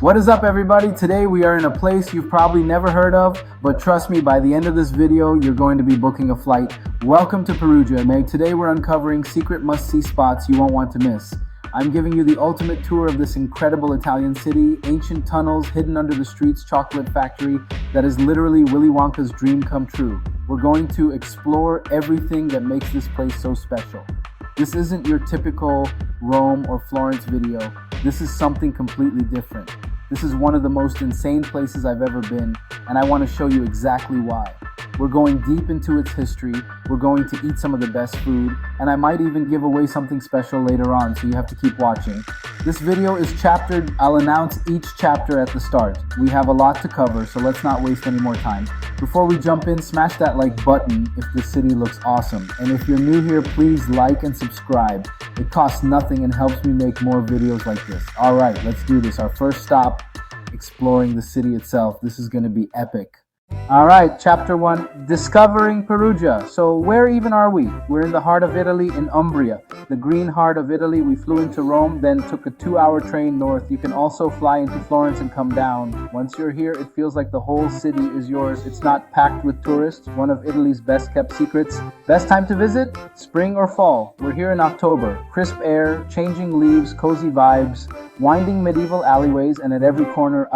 What is up, everybody? Today we are in a place you've probably never heard of, but trust me, by the end of this video, you're going to be booking a flight. Welcome to Perugia, and today we're uncovering secret must-see spots you won't want to miss. I'm giving you the ultimate tour of this incredible Italian city, ancient tunnels hidden under the streets, chocolate factory that is literally Willy Wonka's dream come true. We're going to explore everything that makes this place so special. This isn't your typical Rome or Florence video. This is something completely different. This is one of the most insane places I've ever been, and I want to show you exactly why. We're going deep into its history, we're going to eat some of the best food, and I might even give away something special later on, so you have to keep watching. This video is chaptered. I'll announce each chapter at the start. We have a lot to cover, so let's not waste any more time. Before we jump in, smash that like button if the city looks awesome. And if you're new here, please like and subscribe. It costs nothing and helps me make more videos like this. Alright, let's do this. Our first stop, exploring the city itself. This is going to be epic. Alright, chapter 1, discovering Perugia. So where even are we? We're in the heart of Italy, in Umbria, the green heart of Italy. We flew into Rome, then took a 2-hour train north. You can also fly into Florence and come down. Once you're here, it feels like the whole city is yours. It's not packed with tourists, one of Italy's best kept secrets. Best time to visit? Spring or fall. We're here in October. Crisp air, changing leaves, cozy vibes, winding medieval alleyways, and at every corner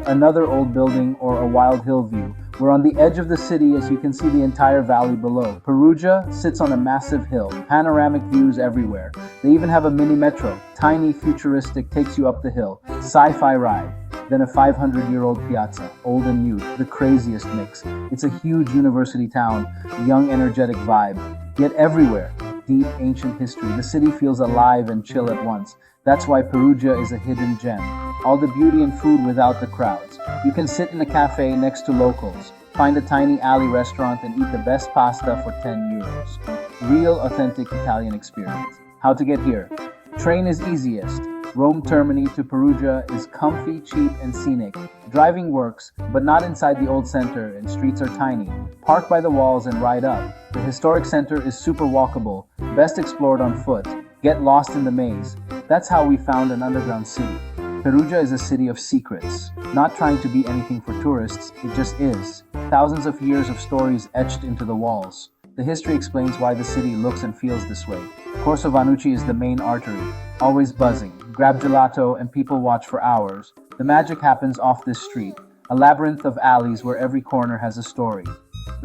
another old building or a wild hill view. We're on the edge of the city, as you can see the entire valley below. Perugia sits on a massive hill, panoramic views everywhere. They even have a mini metro, tiny, futuristic, takes you up the hill. Sci-fi ride. Then a 500-year-old piazza, old and new, the craziest mix. It's a huge university town, young, energetic vibe. Yet everywhere, deep, ancient history. The city feels alive and chill at once. That's why Perugia is a hidden gem. All the beauty and food without the crowds. You can sit in a cafe next to locals, find a tiny alley restaurant, and eat the best pasta for 10 euros. Real, authentic Italian experience. How to get here? Train is easiest. Rome Termini to Perugia is comfy, cheap, and scenic. Driving works, but not inside the old center, and streets are tiny. Park by the walls and ride up. The historic center is super walkable, best explored on foot. Get lost in the maze. That's how we found an underground city. Perugia is a city of secrets, not trying to be anything for tourists, it just is. Thousands of years of stories etched into the walls. The history explains why the city looks and feels this way. Corso Vannucci is the main artery, always buzzing. Grab gelato and people watch for hours. The magic happens off this street, a labyrinth of alleys where every corner has a story.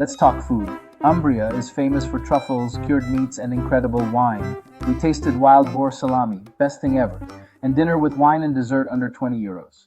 Let's talk food. Umbria is famous for truffles, cured meats, and incredible wine. We tasted wild boar salami, best thing ever, and dinner with wine and dessert under 20 euros.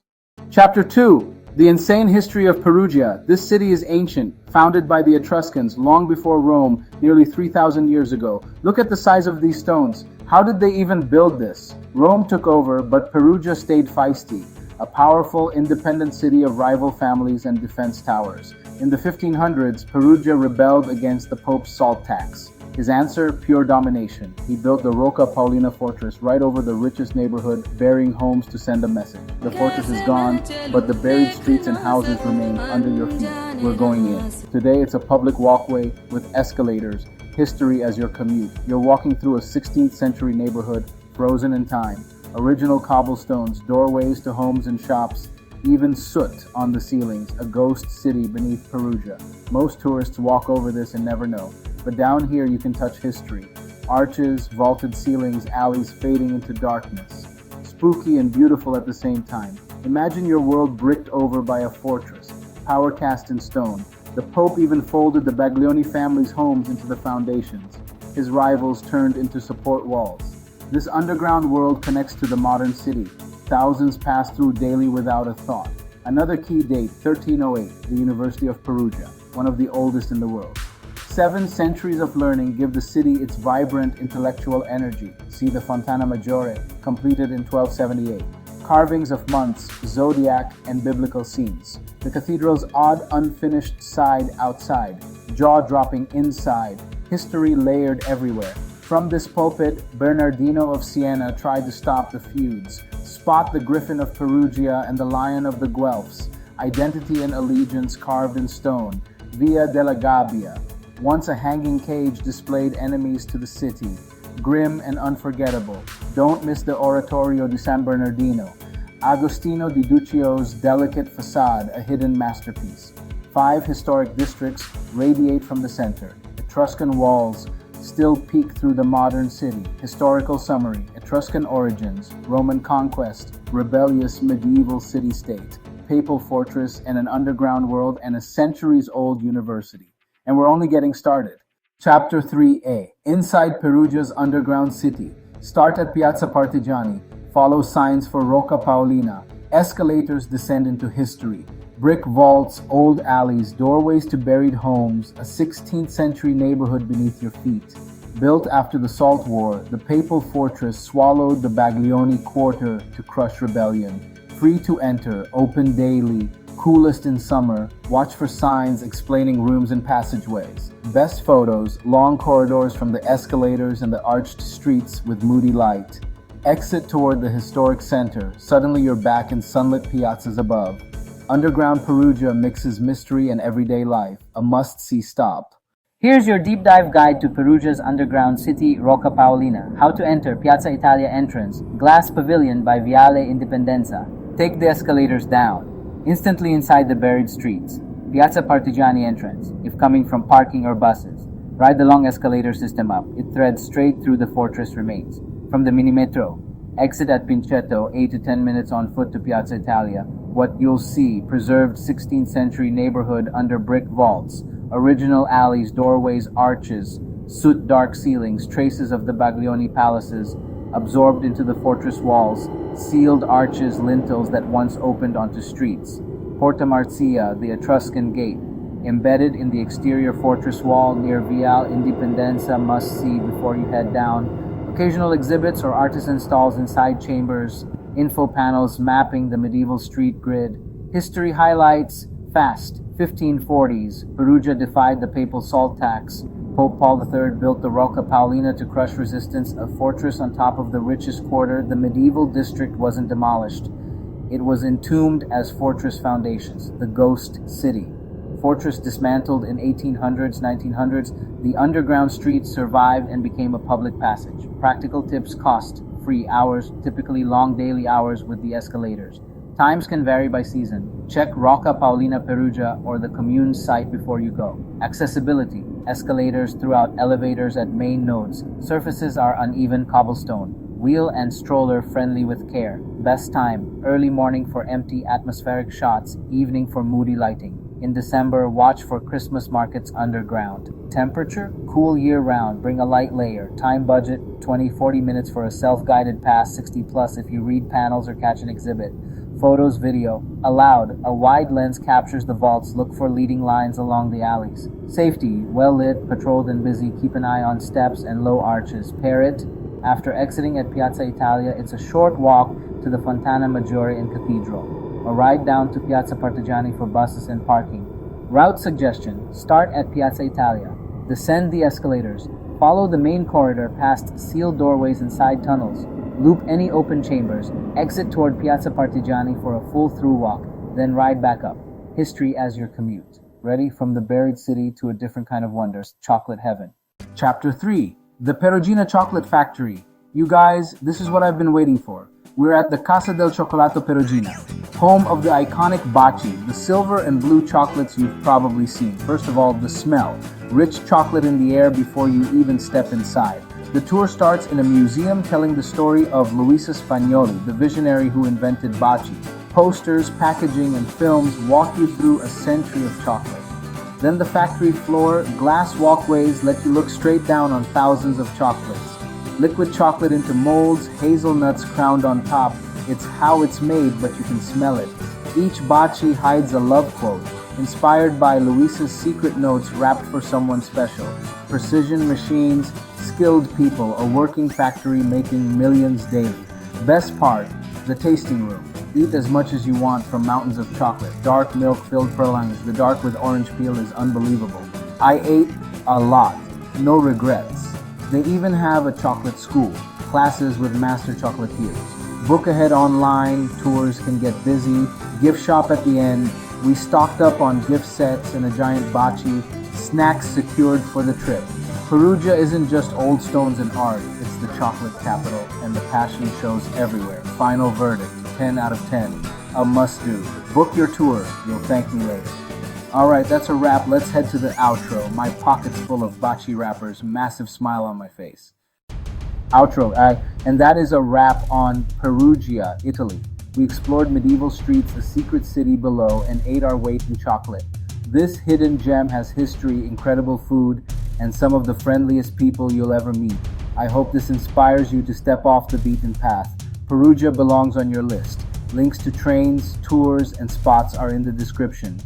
Chapter 2, the insane history of Perugia. This city is ancient, founded by the Etruscans long before Rome, nearly 3,000 years ago. Look at the size of these stones. How did they even build this? Rome took over, but Perugia stayed feisty, a powerful, independent city of rival families and defense towers. In the 1500s, Perugia rebelled against the Pope's salt tax. His answer, pure domination. He built the Rocca Paolina fortress right over the richest neighborhood, burying homes to send a message. The fortress is gone, but the buried streets and houses remain under your feet. We're going in. Today, it's a public walkway with escalators, history as your commute. You're walking through a 16th century neighborhood, frozen in time. Original cobblestones, doorways to homes and shops, even soot on the ceilings, a ghost city beneath Perugia. Most tourists walk over this and never know. But down here you can touch history. Arches, vaulted ceilings, alleys fading into darkness. Spooky and beautiful at the same time. Imagine your world bricked over by a fortress, power cast in stone. The Pope even folded the Baglioni family's homes into the foundations. His rivals turned into support walls. This underground world connects to the modern city. Thousands pass through daily without a thought. Another key date, 1308, the University of Perugia, one of the oldest in the world. 7 centuries of learning give the city its vibrant intellectual energy. See the Fontana Maggiore, completed in 1278. Carvings of months, zodiac, and biblical scenes. The cathedral's odd, unfinished side outside, jaw-dropping inside, history layered everywhere. From this pulpit, Bernardino of Siena tried to stop the feuds. Spot the Griffin of Perugia and the Lion of the Guelphs. Identity and allegiance carved in stone. Via della Gabbia. Once a hanging cage displayed enemies to the city. Grim and unforgettable. Don't miss the Oratorio di San Bernardino. Agostino di Duccio's delicate facade, a hidden masterpiece. 5 historic districts radiate from the center. Etruscan walls still peek through the modern city. Historical summary: Etruscan origins, Roman conquest, rebellious medieval city-state, papal fortress and an underground world, and a centuries-old university. And we're only getting started. Chapter 3A. Inside Perugia's underground city. Start at Piazza Partigiani. Follow signs for Rocca Paolina. Escalators descend into history. Brick vaults, old alleys, doorways to buried homes, a 16th century neighborhood beneath your feet. Built after the Salt War, the papal fortress swallowed the Baglioni quarter to crush rebellion. Free to enter, open daily, coolest in summer. Watch for signs explaining rooms and passageways. Best photos, long corridors from the escalators and the arched streets with moody light. Exit toward the historic center. Suddenly you're back in sunlit piazzas above. Underground Perugia mixes mystery and everyday life, a must-see stop. Here's your deep dive guide to Perugia's underground city, Rocca Paolina. How to enter Piazza Italia entrance, glass pavilion by Viale Indipendenza. Take the escalators down. Instantly inside the buried streets. Piazza Partigiani entrance, if coming from parking or buses. Ride the long escalator system up. It threads straight through the fortress remains. From the mini metro, exit at Pincetto, 8 to 10 minutes on foot to Piazza Italia. What you'll see: preserved 16th century neighborhood under brick vaults, original alleys, doorways, arches, soot dark ceilings, traces of the Baglioni palaces absorbed into the fortress walls, sealed arches, lintels that once opened onto streets. Porta Marzia, the Etruscan gate, embedded in the exterior fortress wall near Viale Indipendenza, must see before you head down. Occasional exhibits or artisan stalls inside chambers, info panels mapping the medieval street grid. History highlights: fast, 1540s, Perugia defied the papal salt tax. Pope Paul III built the Rocca Paolina to crush resistance, a fortress on top of the richest quarter. The medieval district wasn't demolished. It was entombed as fortress foundations, the ghost city. Fortress dismantled in 1800s, 1900s, the underground streets survived and became a public passage. Practical tips: cost: free hours, typically long daily hours with the escalators. Times can vary by season. Check Rocca Paolina Perugia or the commune's site before you go. Accessibility: escalators throughout, elevators at main nodes. Surfaces are uneven cobblestone. Wheel and stroller friendly with care. Best time: early morning for empty atmospheric shots, evening for moody lighting. In December, watch for Christmas markets underground. Temperature: cool year-round. Bring a light layer. Time budget: 20-40 minutes for a self-guided pass, 60 plus if you read panels or catch an exhibit. Photos, video allowed. A wide lens captures the vaults. Look for leading lines along the alleys. Safety: well lit, patrolled and busy. Keep an eye on steps and low arches. Pair it. After exiting at Piazza Italia, it's a short walk to the Fontana Maggiore and Cathedral. A ride down to Piazza Partigiani for buses and parking. Route suggestion: start at Piazza Italia. Descend the escalators. Follow the main corridor past sealed doorways and side tunnels. Loop any open chambers. Exit toward Piazza Partigiani for a full through walk. Then ride back up. History as your commute. Ready from the buried city to a different kind of wonders. Chocolate heaven. Chapter 3. The Perugina Chocolate Factory. You guys, this is what I've been waiting for. We're at the Casa del Cioccolato Perugina, home of the iconic baci, the silver and blue chocolates you've probably seen. First of all, the smell. Rich chocolate in the air before you even step inside. The tour starts in a museum telling the story of Luisa Spagnoli, the visionary who invented baci. Posters, packaging, and films walk you through a century of chocolate. Then the factory floor, glass walkways let you look straight down on thousands of chocolates. Liquid chocolate into molds, hazelnuts crowned on top. It's how it's made, but you can smell it. Each baci hides a love quote, inspired by Luisa's secret notes wrapped for someone special. Precision machines, skilled people, a working factory making millions daily. Best part, the tasting room. Eat as much as you want from mountains of chocolate. Dark milk-filled pralines. The dark with orange peel is unbelievable. I ate a lot. No regrets. They even have a chocolate school. Classes with master chocolatiers. Book ahead online. Tours can get busy. Gift shop at the end. We stocked up on gift sets and a giant baci. Snacks secured for the trip. Perugia isn't just old stones and art. It's the chocolate capital, and the passion shows everywhere. Final verdict: 10 out of 10. A must-do. Book your tour. You'll thank me later. Alright, that's a wrap. Let's head to the outro. My pocket's full of bachi wrappers. Massive smile on my face. Outro. And that is a wrap on Perugia, Italy. We explored medieval streets, a secret city below, and ate our weight in chocolate. This hidden gem has history, incredible food, and some of the friendliest people you'll ever meet. I hope this inspires you to step off the beaten path. Perugia belongs on your list. Links to trains, tours, and spots are in the description.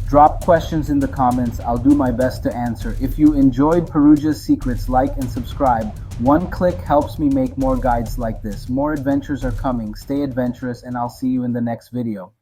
Drop questions in the comments. I'll do my best to answer. If you enjoyed Perugia's secrets, like and subscribe. One click helps me make more guides like this. More adventures are coming. Stay adventurous, and I'll see you in the next video.